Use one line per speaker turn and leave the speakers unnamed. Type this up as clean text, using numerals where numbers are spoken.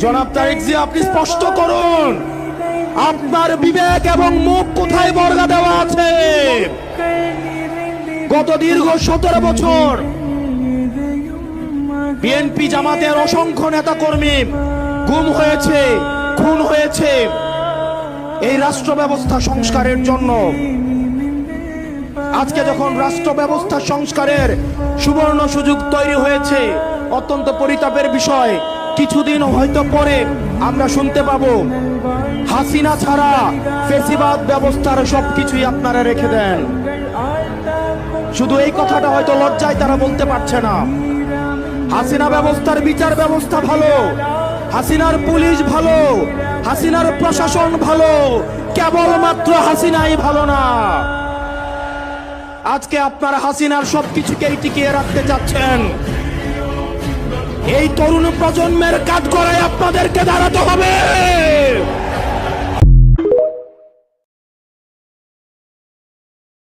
জনাব তারেক জিয়া, আপনি স্পষ্ট করুন আপনার বিবেক এবং মুখ কোথায় বর্গা দেওয়া আছে? গত দীর্ঘ 17 বছর বিএনপি জামাতের অসংখ্য নেতা কর্মী গুম হয়েছে, খুন হয়েছে এই রাষ্ট্র ব্যবস্থা সংস্কারের জন্য। আজকে যখন রাষ্ট্র ব্যবস্থা সংস্কারের সুবর্ণ সুযোগ তৈরি হয়েছে, অত্যন্ত পরিতাপের বিষয়, কিছুদিন হয়তো পরে আমরা শুনতে পাবো হাসিনা ছাড়া ফেসিবাদ ব্যবস্থার সবকিছুই আপনারা রেখে দেন। শুধু এই কথাটা হয়তো লজ্জায় তারা বলতে পারছে না। হাসিনা ব্যবস্থার বিচার ব্যবস্থা ভালো, হাসিনার পুলিশ ভালো, হাসিনার প্রশাসন ভালো, কেবলমাত্র হাসিনাই ভালো না। আজকে আপনারা হাসিনার সবকিছুকেই টিকিয়ে রাখতে চাচ্ছেন। এই তরুণ প্রজন্মের কাজ করে আপনাদেরকে দাঁড়াতে হবে।